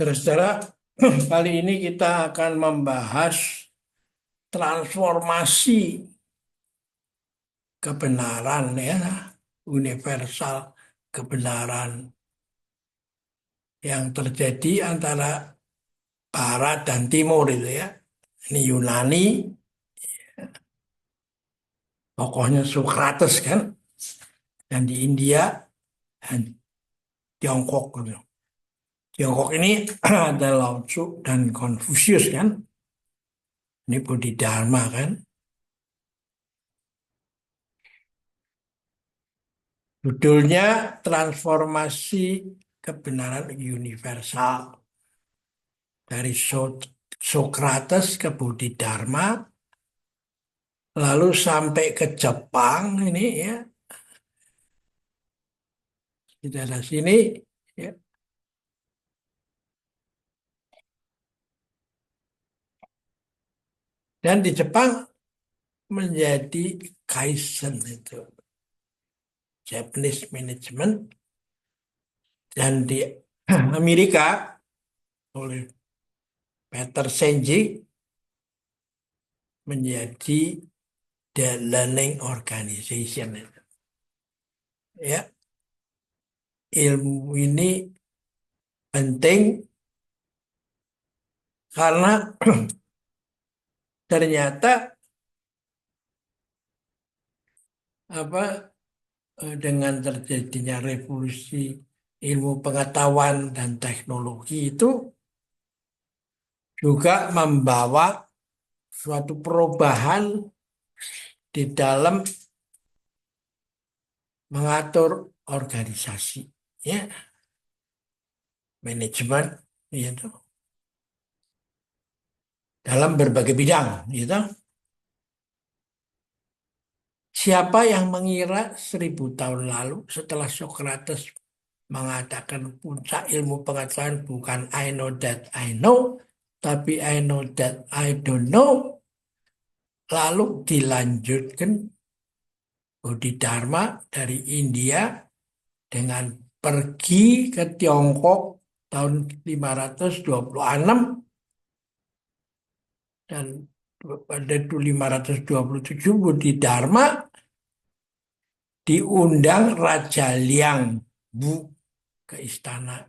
Saudara, kali ini kita akan membahas transformasi kebenaran ya, universal kebenaran yang terjadi antara Barat dan Timur itu ya. Ini Yunani, tokohnya Socrates kan, dan di India dan Tiongkok gitu. Tiongkok ini ada Lao Tzu dan Konfusius kan. Ini Bodhidharma kan. Judulnya Transformasi Kebenaran Universal. Dari Socrates ke Bodhidharma, lalu sampai ke Jepang ini ya, di daerah sini ya. Dan di Jepang menjadi Kaizen itu, Japanese Management, dan di Amerika oleh Peter Senge menjadi The Learning Organization itu. Ya, ilmu ini penting karena ternyata dengan terjadinya revolusi ilmu pengetahuan dan teknologi itu juga membawa suatu perubahan di dalam mengatur organisasi, ya, manajemen, gitu, dalam berbagai bidang, gitu. Siapa yang mengira 1000 tahun lalu setelah Socrates mengatakan puncak ilmu pengetahuan bukan I know that I know, tapi I know that I don't know. Lalu dilanjutkan Bodhidharma dari India dengan pergi ke Tiongkok tahun 526 dan pada 527 Bodhidharma diundang Raja Liang Bu ke istana.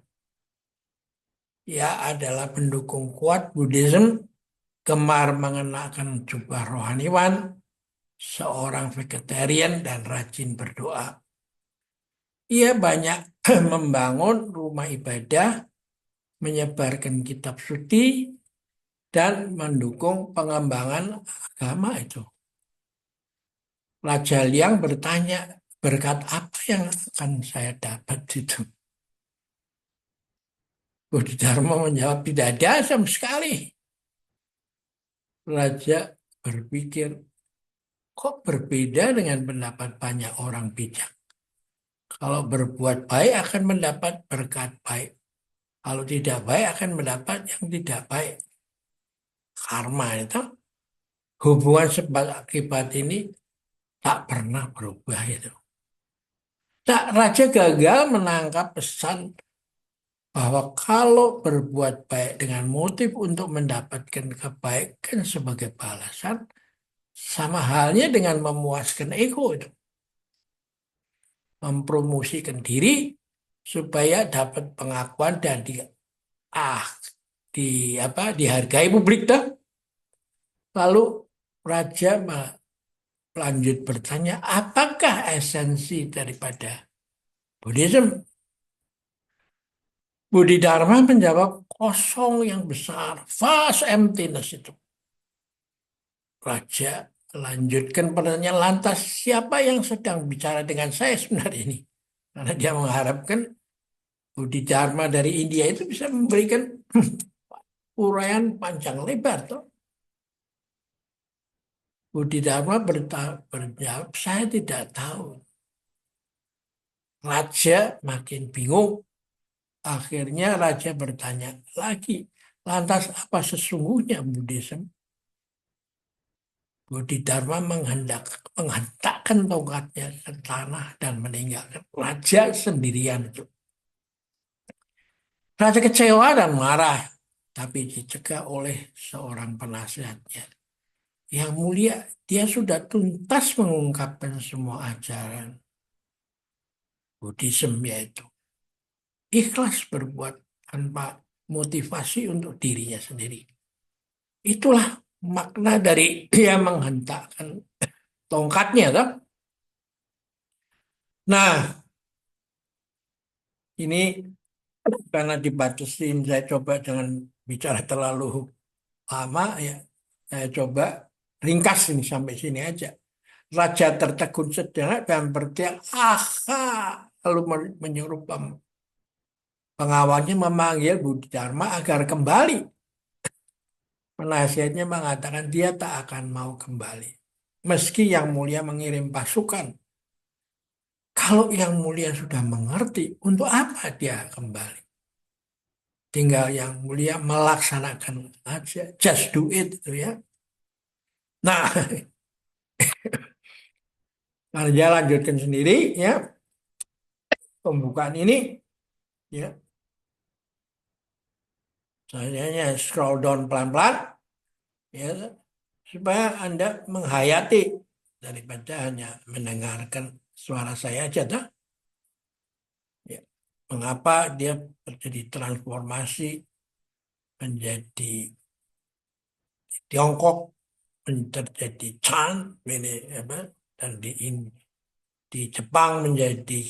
Ia adalah pendukung kuat Buddhism, gemar mengenakan jubah rohaniwan, seorang vegetarian dan rajin berdoa. Ia banyak membangun rumah ibadah, menyebarkan kitab suci, dan mendukung pengembangan agama itu. Raja Liang bertanya, berkat apa yang akan saya dapat itu? Bodhidharma menjawab, tidak ada sama sekali. Raja berpikir, kok berbeda dengan pendapat banyak orang bijak? Kalau berbuat baik akan mendapat berkat baik. Kalau tidak baik akan mendapat yang tidak baik. Karma itu, hubungan sebab akibat ini tak pernah berubah itu. Tak, Raja gagal menangkap pesan bahwa kalau berbuat baik dengan motif untuk mendapatkan kebaikan sebagai balasan, sama halnya dengan memuaskan ego itu. Mempromosikan diri supaya dapat pengakuan dan ah dihargai publik dah. Lalu Raja lanjut bertanya, apakah esensi daripada Buddhism? Bodhidharma menjawab, kosong yang besar, vast emptiness itu. Raja lanjutkan pertanyaan, lantas siapa yang sedang bicara dengan saya sebenarnya ini? Karena dia mengharapkan Bodhidharma dari India itu bisa memberikan uraian panjang lebar. Toh. Bodhidharma berjawab, saya tidak tahu. Raja makin bingung. Akhirnya Raja bertanya lagi, lantas apa sesungguhnya Buddhism? Bodhidharma menghentakkan tongkatnya ke tanah dan meninggalkan Raja sendirian. Raja kecewa dan marah, tapi dicegah oleh seorang penasihatnya. Yang mulia, dia sudah tuntas mengungkapkan semua ajaran Buddhism, yaitu ikhlas berbuat tanpa motivasi untuk dirinya sendiri. Itulah makna dari dia menghentakkan tongkatnya, toh. Nah, ini karena dibatasin, saya coba jangan bicara terlalu lama ya. Saya coba ringkas ini sampai sini aja. Raja tertegun sejenak dan berteriak, "Aha!" Lalu menyuruh pengawalnya memanggil Bodhidharma agar kembali. Penasihatnya mengatakan dia tak akan mau kembali. Meski yang mulia mengirim pasukan. Kalau yang mulia sudah mengerti, untuk apa dia kembali? Tinggal yang mulia melaksanakan aja. Just do it, gitu ya. Nah, dia lanjutkan sendiri ya pembukaan ini ya. Saya scroll down pelan-pelan ya supaya Anda menghayati daripada hanya mendengarkan suara saya aja dah. Ya. Mengapa dia terjadi transformasi menjadi Tiongkok terjadi Chan ini apa dan di Jepang menjadi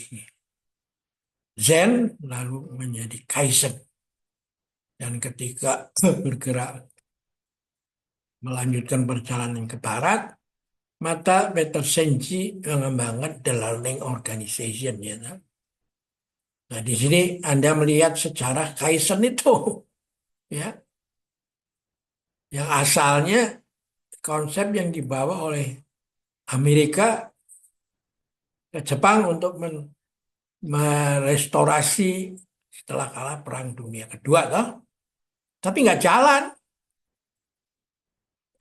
Zen lalu menjadi Kaizen dan ketika bergerak melanjutkan perjalanan ke barat maka Peter Senji mengembangkan The Learning Organization ya. Nah, di sini Anda melihat sejarah Kaizen itu ya yang asalnya konsep yang dibawa oleh Amerika ke Jepang untuk merestorasi setelah kalah Perang Dunia Kedua, toh. Tapi nggak jalan.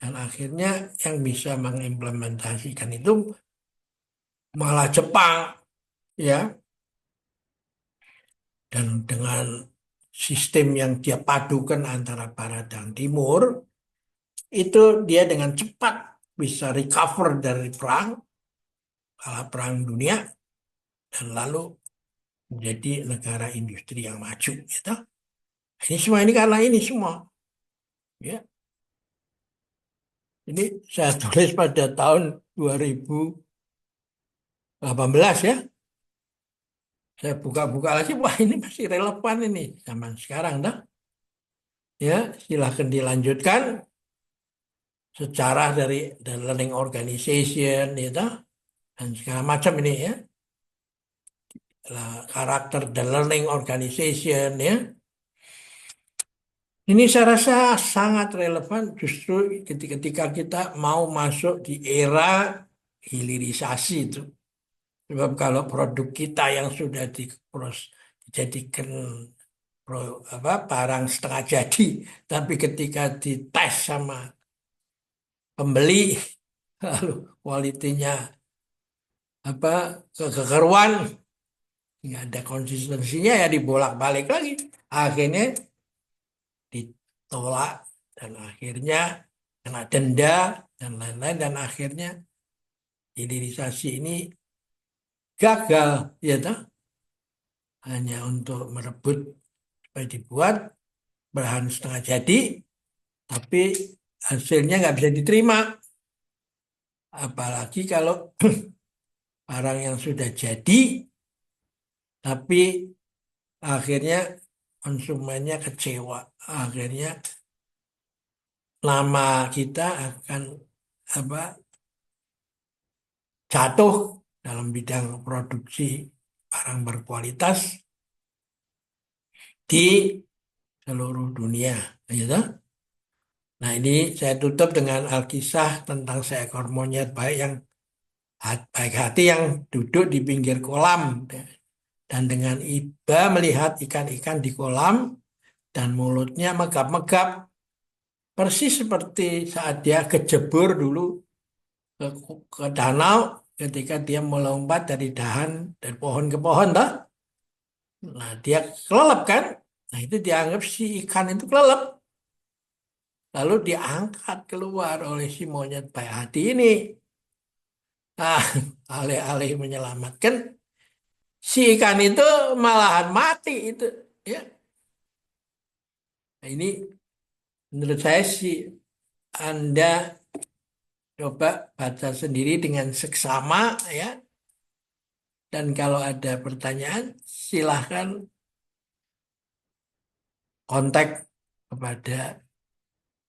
Dan akhirnya yang bisa mengimplementasikan itu malah Jepang, ya. Dan dengan sistem yang dia padukan antara Barat dan Timur, itu dia dengan cepat bisa recover dari perang, kalah Perang Dunia, dan lalu menjadi negara industri yang maju, gitu. Ini semua ini karena ini semua, ya. Ini saya tulis pada tahun 2018 ya. Saya buka-buka lagi, wah ini masih relevan ini zaman sekarang dah. Ya, silahkan dilanjutkan sejarah dari the learning organization itu dan segala macam ini ya. Karakter the learning organization ya. Ini saya rasa sangat relevan justru ketika kita mau masuk di era hilirisasi itu. Sebab kalau produk kita yang sudah dijadikan barang setengah jadi, tapi ketika dites sama pembeli, lalu kualitinya kekeruan, nggak ada konsistensinya ya dibolak-balik lagi. Akhirnya ditolak dan akhirnya kena denda dan lain-lain dan akhirnya hilirisasi ini gagal, ya toh? Hanya untuk merebut supaya dibuat bahan setengah jadi, tapi hasilnya nggak bisa diterima. Apalagi kalau barang yang sudah jadi, tapi akhirnya konsumennya kecewa. Akhirnya nama kita akan apa jatuh dalam bidang produksi barang berkualitas di seluruh dunia, gitu. Nah, ini saya tutup dengan alkisah tentang seekor monyet baik hati yang duduk di pinggir kolam dan dengan iba melihat ikan-ikan di kolam dan mulutnya megap-megap persis seperti saat dia kejebur dulu ke, ke danau ketika dia melompat dari dahan dari pohon ke pohon, toh. Nah, dia kelelep kan? Nah, itu dianggap si ikan itu kelelep. Lalu diangkat keluar oleh si monyet baik hati ini. Nah, alih-alih menyelamatkan, si ikan itu malahan mati itu. Ya, nah, ini menurut saya sih Anda coba baca sendiri dengan seksama ya. Dan kalau ada pertanyaan, silahkan kontak kepada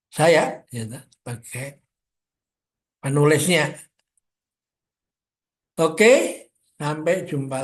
saya ya, sebagai penulisnya. Oke, sampai jumpa lagi.